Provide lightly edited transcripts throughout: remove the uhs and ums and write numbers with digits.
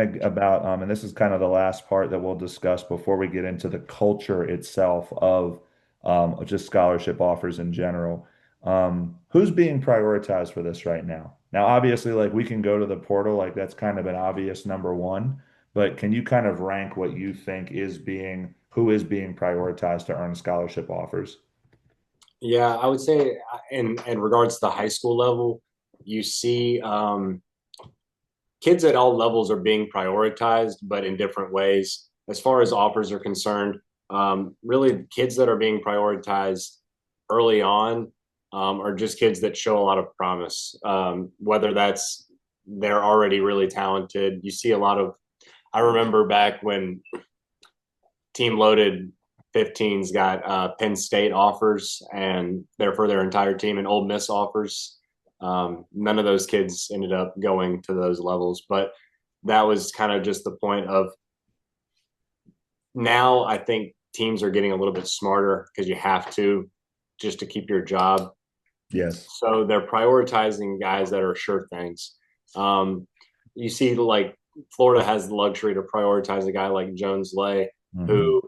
about, and this is kind of the last part that we'll discuss before we get into the culture itself of just scholarship offers in general. Who's being prioritized for this right now? Now, obviously, like we can go to the portal, like that's kind of an obvious number one, but can you kind of rank what you think who is being prioritized to earn scholarship offers? Yeah, I would say in regards to the high school level, you see kids at all levels are being prioritized, but in different ways. As far as offers are concerned, really kids that are being prioritized early on are just kids that show a lot of promise. Whether that's they're already really talented. You see a lot of. I remember back when Team Loaded 15s got Penn State offers, and they're for their entire team, and Ole Miss offers. None of those kids ended up going to those levels, but that was kind of just the point of now. I think teams are getting a little bit smarter because you have to just to keep your job. Yes. So they're prioritizing guys that are sure things. Um, you see, like Florida has the luxury to prioritize a guy like Jones Lay, Hmm. who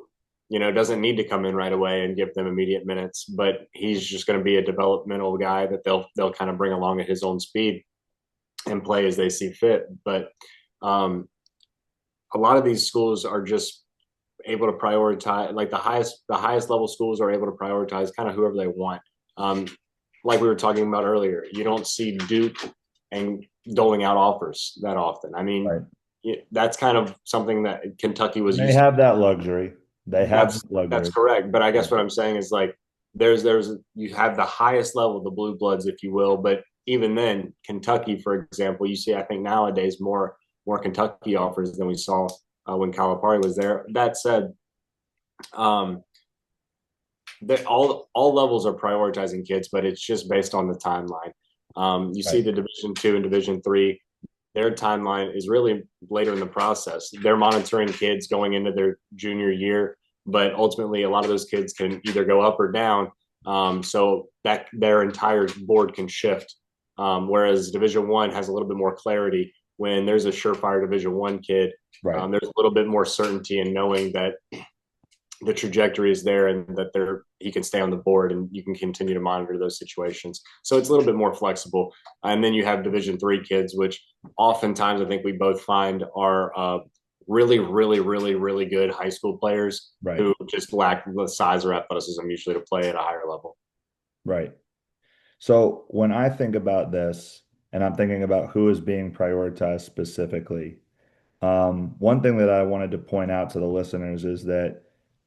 doesn't need to come in right away and give them immediate minutes, but he's just going to be a developmental guy that they'll kind of bring along at his own speed and play as they see fit. But um, a lot of these schools are just able to prioritize, like the highest level schools are able to prioritize kind of whoever they want. Um, like we were talking about earlier, you don't see Duke and doling out offers that often. I mean, Right. that's kind of something that Kentucky was And they used to. have that luxury. They have That's that that's luxury. correct. But I Yeah. guess what I'm saying is like there's you have the highest level, the blue bloods, if you will. But even then, Kentucky, for example, you see, I think nowadays more Kentucky offers than we saw when Calipari was there. That said, um, all levels are prioritizing kids, but it's just based on the timeline. You see Right. the Division 2 and Division 3, their timeline is really later in the process. They're monitoring kids going into their junior year, but ultimately a lot of those kids can either go up or down. So that their entire board can shift. Whereas Division 1 has a little bit more clarity. When there's a surefire Division 1 kid, Right. there's a little bit more certainty in knowing that the trajectory is there and that he can stay on the board and you can continue to monitor those situations. So it's a little bit more flexible. And then you have Division 3 kids, which oftentimes I think we both find are really, really, really, really good high school players Right. who just lack the size or athleticism usually to play at a higher level. Right. So when I think about this, and I'm thinking about who is being prioritized specifically, one thing that I wanted to point out to the listeners is that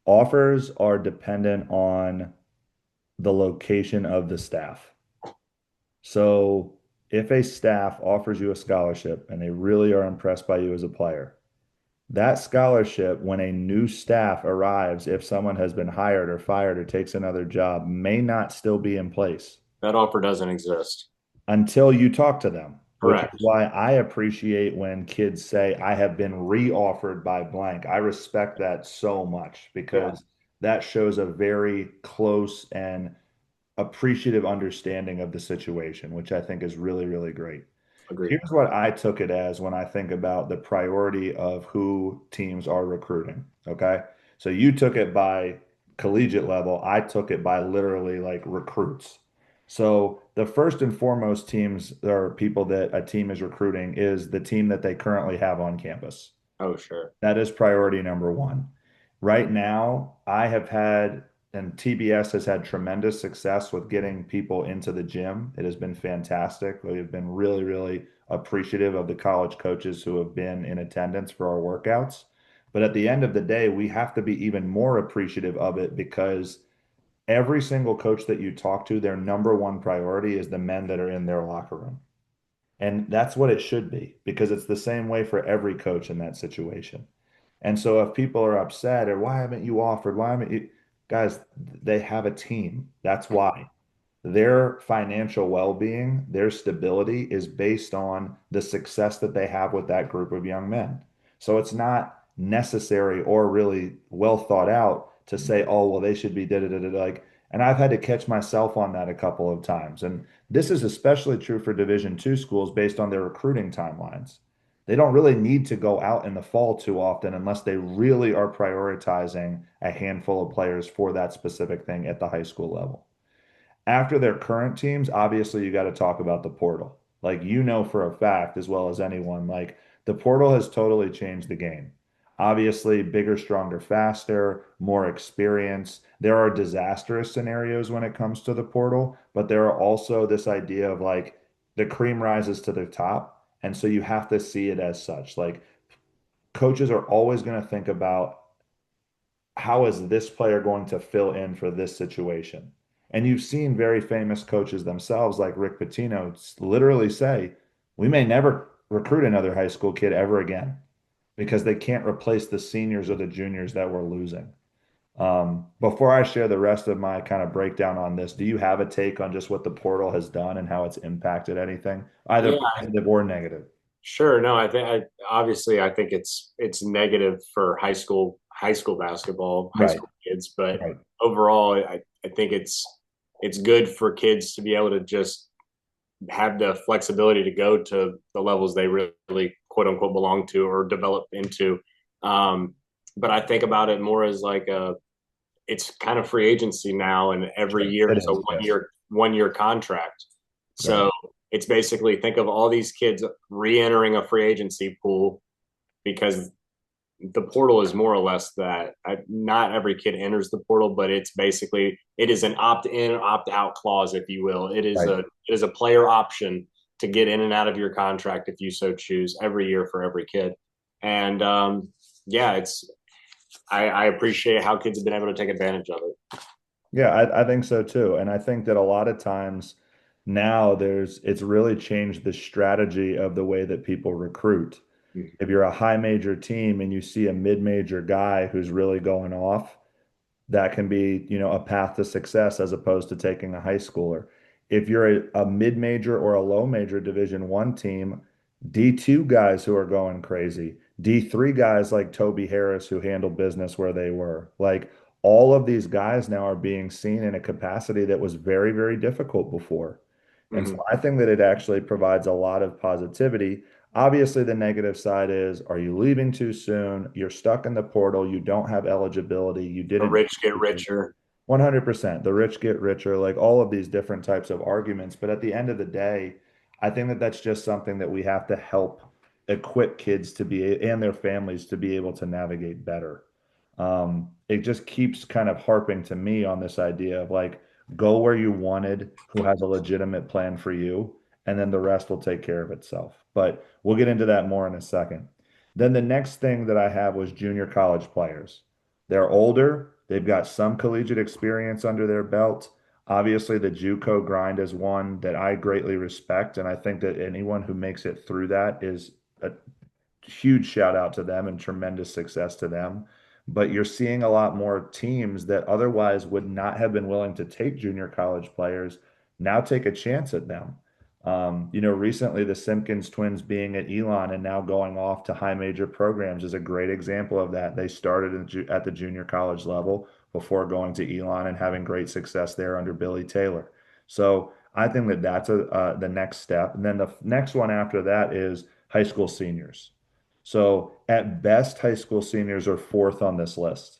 offers are dependent on the location of the staff. So if a staff offers you a scholarship and they really are impressed by you as a player, that scholarship, when a new staff arrives, if someone has been hired or fired or takes another job, may not still be in place That offer doesn't exist. until you talk to them, which is Correct. why I appreciate when kids say, I have been re-offered by blank. I respect that so much Yeah. because that shows a very close and appreciative understanding of the situation, which I think is really, really great. Agreed. Here's what I took it as when I think about the priority of who teams are recruiting. Okay. So you took it by collegiate level. I took it by literally like recruits. So the first and foremost teams or people that a team is recruiting is the team that they currently have on campus. Oh, sure. That is priority number one. Right now, I have had, and TBS has had tremendous success with getting people into the gym. It has been fantastic. We have been really, really appreciative of the college coaches who have been in attendance for our workouts. But at the end of the day, we have to be even more appreciative of it because every single coach that you talk to, their number one priority is the men that are in their locker room. And that's what it should be because it's the same way for every coach in that situation. And so if people are upset or why haven't you offered? Why haven't you? Guys, they have a team. That's why. Their financial well-being, their stability is based on the success that they have with that group of young men. So it's not necessary or really well thought out to say, oh, well, they should be da da da da. Like, and I've had to catch myself on that a couple of times. And this is especially true for Division II schools based on their recruiting timelines. They don't really need to go out in the fall too often unless they really are prioritizing a handful of players for that specific thing at the high school level. After their current teams, obviously you got to talk about the portal. Like you know for a fact as well as anyone, like the portal has totally changed the game. Obviously, bigger, stronger, faster, more experience. There are disastrous scenarios when it comes to the portal, but there are also this idea of like the cream rises to the top. And so you have to see it as such. Like coaches are always going to think about how is this player going to fill in for this situation? And you've seen very famous coaches themselves, like Rick Pitino, literally say, we may never recruit another high school kid ever again because they can't replace the seniors or the juniors that we're losing. Before I share the rest of my kind of breakdown on this, do you have a take on just what the portal has done and how it's impacted anything, either Yeah, positive or negative? sure. No, obviously I think it's negative for high school basketball, high Right, school kids, but right, overall I think it's good for kids to be able to just have the flexibility to go to the levels they really quote unquote belong to or develop into. Um, but I think about it more as like it's kind of free agency now, and every sure. year It is a is, yes. 1 year contract. Right, So it's basically think of all these kids re-entering a free agency pool because the portal is more or less that. Not every kid enters the portal, but it is an opt-in, opt-out clause, if you will. right. It is a player option to get in and out of your contract if you so choose every year for every kid. And yeah, I appreciate how kids have been able to take advantage of it. Yeah, I think so too. And I think that a lot of times now it's really changed the strategy of the way that people recruit. If you're a high major team and you see a mid-major guy who's really going off, that can be, a path to success as opposed to taking a high schooler. If you're a mid-major or a low major Division One team, D2 guys who are going crazy, D3 guys like Toby Harris who handle business where they were. Like all of these guys now are being seen in a capacity that was very, very difficult before. And so Mm-hmm. I think that it actually provides a lot of positivity. Obviously, the negative side is, are you leaving too soon? You're stuck in the portal. You don't have eligibility. You The didn't rich get richer. 100%. The rich get richer, like all of these different types of arguments. But at the end of the day, I think that that's just something that we have to help equip kids to be and their families to be able to navigate better. It just keeps kind of harping to me on this idea of like, go where you wanted, who has a legitimate plan for you, and then the rest will take care of itself. But we'll get into that more in a second. Then the next thing that I have was junior college players. They're older, they've got some collegiate experience under their belt. Obviously, the JUCO grind is one that I greatly respect, and I think that anyone who makes it through that is a huge shout out to them and tremendous success to them. But you're seeing a lot more teams that otherwise would not have been willing to take junior college players now take a chance at them. Recently the Simpkins twins being at Elon and now going off to high major programs is a great example of that. They started at the junior college level before going to Elon and having great success there under Billy Taylor. So I think that that's the next step. And then the next one after that is high school seniors. So at best, high school seniors are fourth on this list.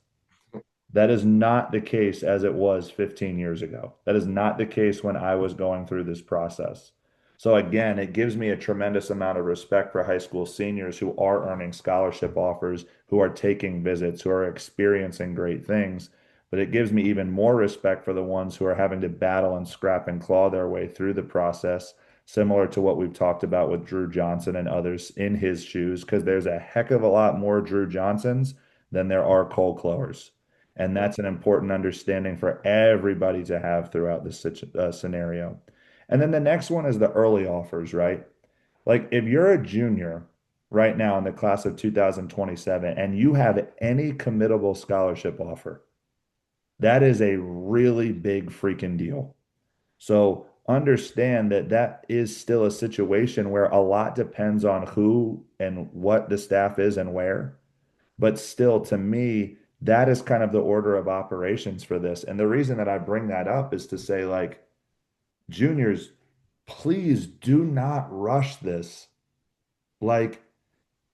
That is not the case as it was 15 years ago. That is not the case when I was going through this process. So again, it gives me a tremendous amount of respect for high school seniors who are earning scholarship offers, who are taking visits, who are experiencing great things. But it gives me even more respect for the ones who are having to battle and scrap and claw their way through the process, similar to what we've talked about with Drew Johnson and others in his shoes, because there's a heck of a lot more Drew Johnsons than there are Cole Clowers. And that's an important understanding for everybody to have throughout this scenario. And then the next one is the early offers, right? Like if you're a junior right now in the class of 2027 and you have any committable scholarship offer, that is a really big freaking deal. So understand that that is still a situation where a lot depends on who and what the staff is and where. But still, to me, that is kind of the order of operations for this. And the reason that I bring that up is to say, like, juniors, please do not rush this. Like,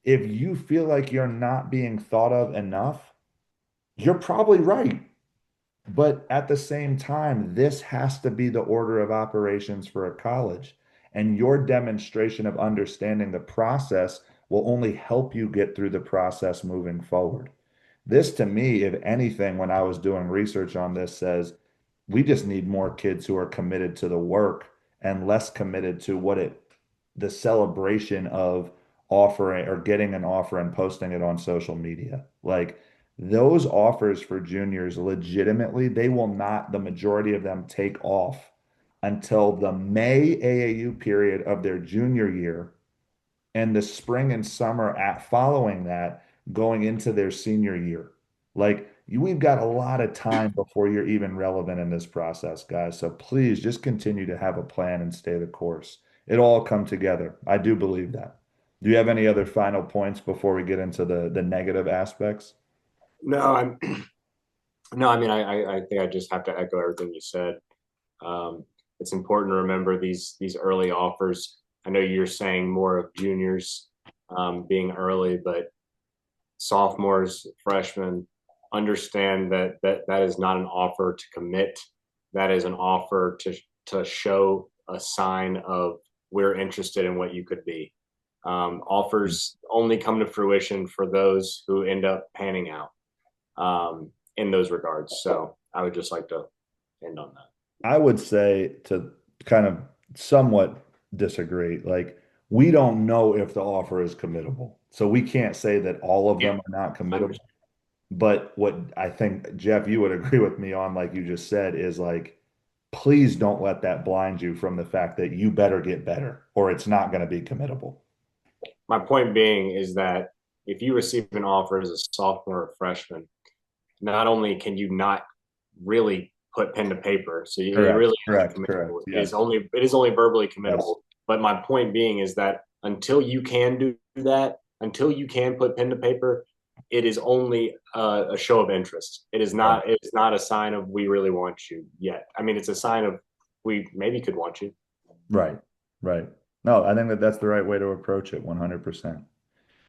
If you feel like you're not being thought of enough, you're probably right. But at the same time, this has to be the order of operations for a college. And your demonstration of understanding the process will only help you get through the process moving forward. This, to me, if anything, when I was doing research on this, says we just need more kids who are committed to the work and less committed to the celebration of offering or getting an offer and posting it on social media. Like those offers for juniors, legitimately, they will not, the majority of them take off until the May AAU period of their junior year and the spring and summer at following that going into their senior year. We've got a lot of time before you're even relevant in this process, guys. So please just continue to have a plan and stay the course. It'll all come together. I do believe that. Do you have any other final points before we get into the negative aspects? No, I'm no, I mean, I think I just have to echo everything you said. Um, it's important to remember these early offers. I know you're saying more of juniors being early, but sophomores, freshmen, understand that is not an offer to commit. That is an offer to show a sign of we're interested in what you could be. Offers only come to fruition for those who end up panning out in those regards. So I would just like to end on that. I would say to kind of somewhat disagree. Like, we don't know if the offer is committable. So we can't say that all of Yeah, them are not committable. understand. But what I think, Jeff, you would agree with me on, like you just said, is like, please don't let that blind you from the fact that you better get better or it's not going to be committable. My point being is that if you receive an offer as a sophomore or freshman, not only can you not really put pen to paper, so it Correct, really isn't correct, correct. committable. Yes, It is only verbally yes, committable. But my point being is that until you can do that, until you can put pen to paper, it is only a show of interest. It is right, not. It is not a sign of we really want you yet. I mean, it's a sign of we maybe could want you. right, right. No, I think that that's the right way to approach it, 100%.